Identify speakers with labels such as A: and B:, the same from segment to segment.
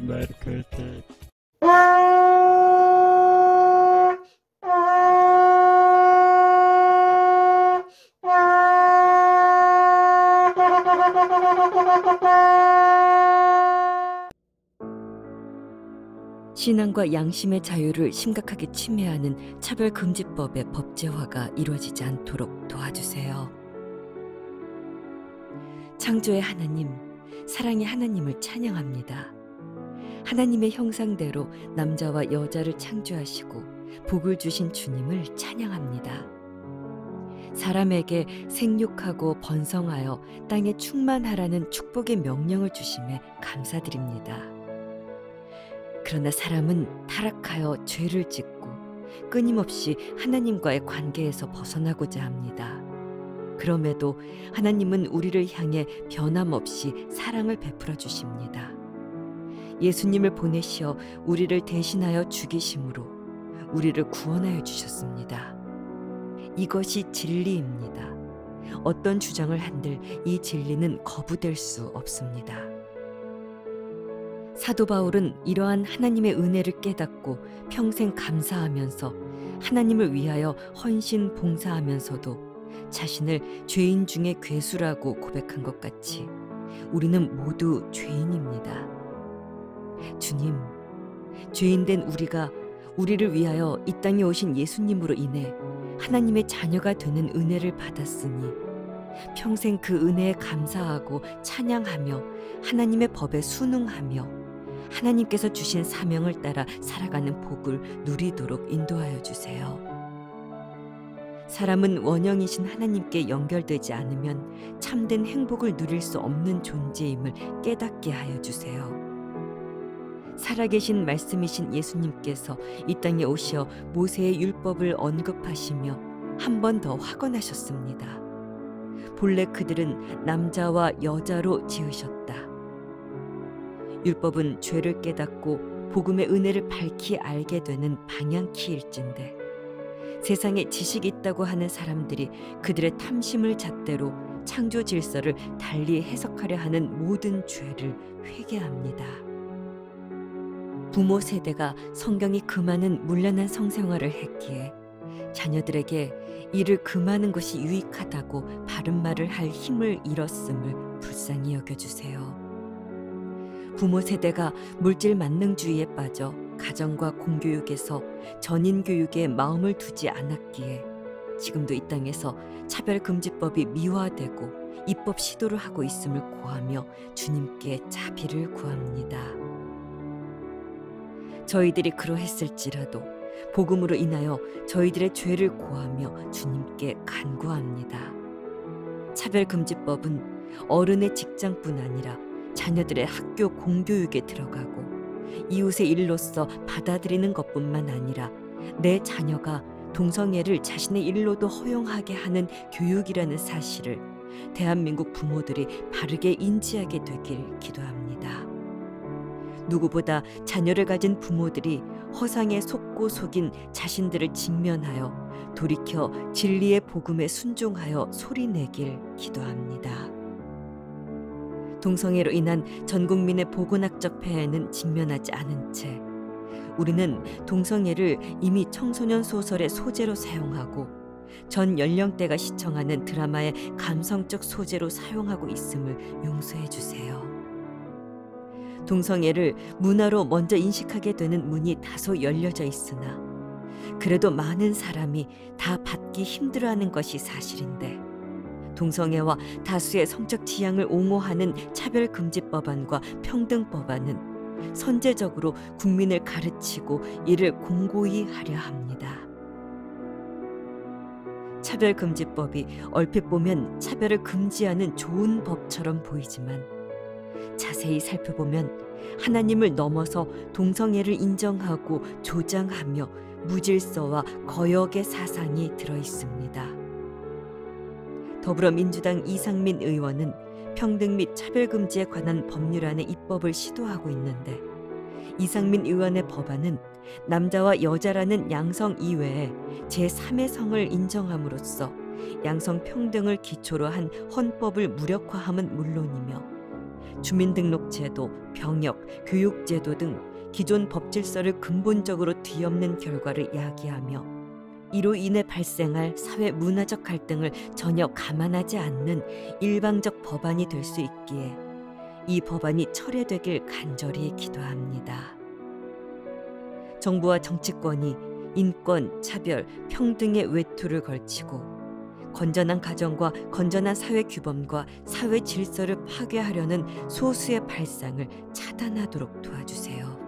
A: Marcota.
B: 신앙과 양심의 자유를 심각하게 침해하는 차별금지법의 법제화가 이루어지지 않도록 도와주세요. 창조의 하나님, 사랑의 하나님을 찬양합니다. 하나님의 형상대로 남자와 여자를 창조하시고 복을 주신 주님을 찬양합니다. 사람에게 생육하고 번성하여 땅에 충만하라는 축복의 명령을 주심에 감사드립니다. 그러나 사람은 타락하여 죄를 짓고 끊임없이 하나님과의 관계에서 벗어나고자 합니다. 그럼에도 하나님은 우리를 향해 변함없이 사랑을 베풀어 주십니다. 예수님을 보내시어 우리를 대신하여 죽이심으로 우리를 구원하여 주셨습니다. 이것이 진리입니다. 어떤 주장을 한들 이 진리는 거부될 수 없습니다. 사도 바울은 이러한 하나님의 은혜를 깨닫고 평생 감사하면서 하나님을 위하여 헌신 봉사하면서도 자신을 죄인 중에 괴수라고 고백한 것 같이 우리는 모두 죄인입니다. 주님, 죄인된 우리를 위하여 이 땅에 오신 예수님으로 인해 하나님의 자녀가 되는 은혜를 받았으니 평생 그 은혜에 감사하고 찬양하며 하나님의 법에 순응하며 하나님께서 주신 사명을 따라 살아가는 복을 누리도록 인도하여 주세요. 사람은 원형이신 하나님께 연결되지 않으면 참된 행복을 누릴 수 없는 존재임을 깨닫게 하여 주세요. 살아계신 말씀이신 예수님께서 이 땅에 오시어 모세의 율법을 언급하시며 한 번 더 확언하셨습니다. 본래 그들은 남자와 여자로 지으셨다. 율법은 죄를 깨닫고 복음의 은혜를 밝히 알게 되는 방향키일진데 세상에 지식이 있다고 하는 사람들이 그들의 탐심을 잣대로 창조 질서를 달리 해석하려 하는 모든 죄를 회개합니다. 부모 세대가 성경이 금하는 문란한 성생활을 했기에 자녀들에게 이를 금하는 것이 유익하다고 바른 말을 할 힘을 잃었음을 불쌍히 여겨주세요. 부모 세대가 물질 만능주의에 빠져 가정과 공교육에서 전인교육에 마음을 두지 않았기에 지금도 이 땅에서 차별금지법이 미화되고 입법 시도를 하고 있음을 고하며 주님께 자비를 구합니다. 저희들이 그러했을지라도 복음으로 인하여 저희들의 죄를 고하며 주님께 간구합니다. 차별금지법은 어른의 직장뿐 아니라 자녀들의 학교 공교육에 들어가고 이웃의 일로서 받아들이는 것뿐만 아니라 내 자녀가 동성애를 자신의 일로도 허용하게 하는 교육이라는 사실을 대한민국 부모들이 바르게 인지하게 되길 기도합니다. 누구보다 자녀를 가진 부모들이 허상에 속고 속인 자신들을 직면하여 돌이켜 진리의 복음에 순종하여 소리내길 기도합니다. 동성애로 인한 전 국민의 보건학적 폐해는 직면하지 않은 채 우리는 동성애를 이미 청소년 소설의 소재로 사용하고 전 연령대가 시청하는 드라마의 감성적 소재로 사용하고 있음을 용서해 주세요. 동성애를 문화로 먼저 인식하게 되는 문이 다소 열려져 있으나 그래도 많은 사람이 다 받기 힘들어하는 것이 사실인데 동성애와 다수의 성적 지향을 옹호하는 차별금지법안과 평등법안은 선제적으로 국민을 가르치고 이를 공고히 하려 합니다. 차별금지법이 얼핏 보면 차별을 금지하는 좋은 법처럼 보이지만 자세히 살펴보면 하나님을 넘어서 동성애를 인정하고 조장하며 무질서와 거역의 사상이 들어있습니다. 더불어민주당 이상민 의원은 평등 및 차별금지에 관한 법률안의 입법을 시도하고 있는데 이상민 의원의 법안은 남자와 여자라는 양성 이외에 제3의 성을 인정함으로써 양성 평등을 기초로 한 헌법을 무력화함은 물론이며 주민등록제도, 병역, 교육제도 등 기존 법질서를 근본적으로 뒤엎는 결과를 야기하며 이로 인해 발생할 사회 문화적 갈등을 전혀 감안하지 않는 일방적 법안이 될 수 있기에 이 법안이 철회되길 간절히 기도합니다. 정부와 정치권이 인권, 차별, 평등의 외투를 걸치고 건전한 가정과 건전한 사회 규범과 사회 질서를 파괴하려는 소수의 발상을 차단하도록 도와주세요.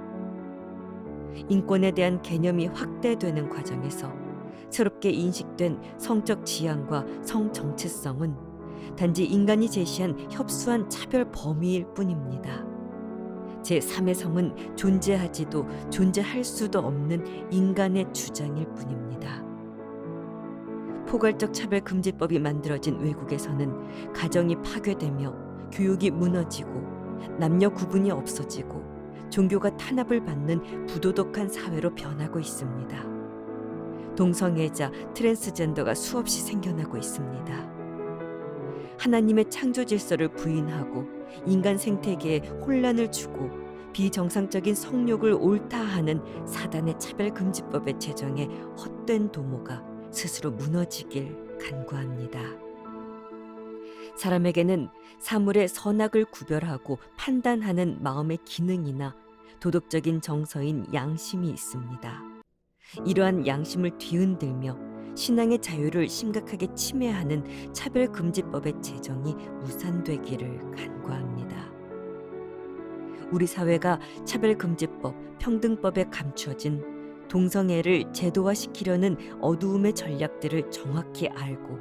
B: 인권에 대한 개념이 확대되는 과정에서 새롭게 인식된 성적 지향과 성 정체성은 단지 인간이 제시한 협소한 차별 범위일 뿐입니다. 제3의 성은 존재하지도 존재할 수도 없는 인간의 주장일 뿐입니다. 포괄적 차별금지법이 만들어진 외국에서는 가정이 파괴되며 교육이 무너지고 남녀 구분이 없어지고 종교가 탄압을 받는 부도덕한 사회로 변하고 있습니다. 동성애자, 트랜스젠더가 수없이 생겨나고 있습니다. 하나님의 창조 질서를 부인하고 인간 생태계에 혼란을 주고 비정상적인 성욕을 옳다 하는 사단의 차별금지법의 제정에 헛된 도모가 스스로 무너지길 간구합니다. 사람에게는 사물의 선악을 구별하고 판단하는 마음의 기능이나 도덕적인 정서인 양심이 있습니다. 이러한 양심을 뒤흔들며 신앙의 자유를 심각하게 침해하는 차별금지법의 제정이 무산되기를 간구합니다. 우리 사회가 차별금지법, 평등법에 감춰진 동성애를 제도화시키려는 어두움의 전략들을 정확히 알고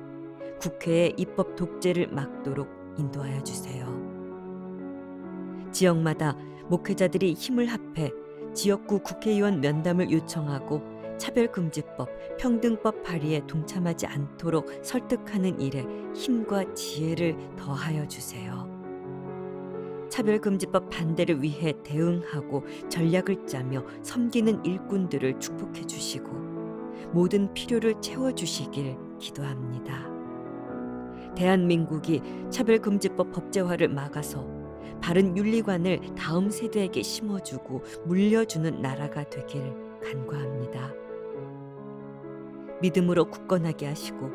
B: 국회의 입법 독재를 막도록 인도하여 주세요. 지역마다 목회자들이 힘을 합해 지역구 국회의원 면담을 요청하고 차별금지법, 평등법 발의에 동참하지 않도록 설득하는 일에 힘과 지혜를 더하여 주세요. 차별금지법 반대를 위해 대응하고 전략을 짜며 섬기는 일꾼들을 축복해 주시고 모든 필요를 채워주시길 기도합니다. 대한민국이 차별금지법 법제화를 막아서 바른 윤리관을 다음 세대에게 심어주고 물려주는 나라가 되길 간구합니다. 믿음으로 굳건하게 하시고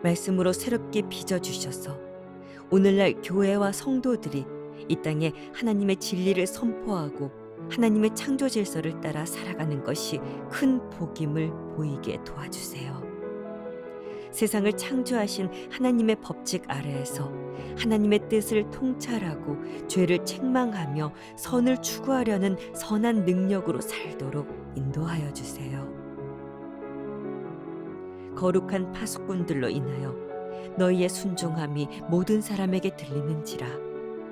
B: 말씀으로 새롭게 빚어주셔서 오늘날 교회와 성도들이 이 땅에 하나님의 진리를 선포하고 하나님의 창조 질서를 따라 살아가는 것이 큰 복임을 보이게 도와주세요. 세상을 창조하신 하나님의 법칙 아래에서 하나님의 뜻을 통찰하고 죄를 책망하며 선을 추구하려는 선한 능력으로 살도록 인도하여 주세요. 거룩한 파수꾼들로 인하여 너희의 순종함이 모든 사람에게 들리는지라.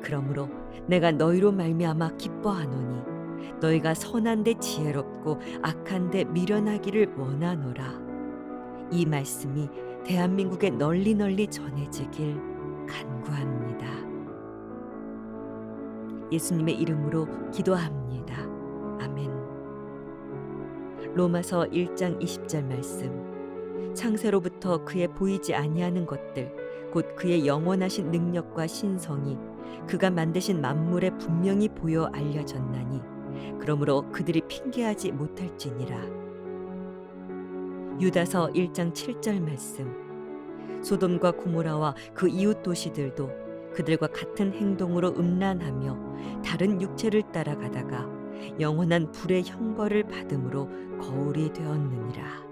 B: 그러므로 내가 너희로 말미암아 기뻐하노니 너희가 선한데 지혜롭고 악한데 미련하기를 원하노라. 이 말씀이 대한민국에 널리 널리 전해지길 간구합니다. 예수님의 이름으로 기도합니다. 아멘. 로마서 1장 20절 말씀. 창세로부터 그의 보이지 아니하는 것들 곧 그의 영원하신 능력과 신성이 그가 만드신 만물에 분명히 보여 알려졌나니 그러므로 그들이 핑계하지 못할지니라. 유다서 1장 7절 말씀. 소돔과 고모라와 그 이웃 도시들도 그들과 같은 행동으로 음란하며 다른 육체를 따라가다가 영원한 불의 형벌을 받음으로 거울이 되었느니라.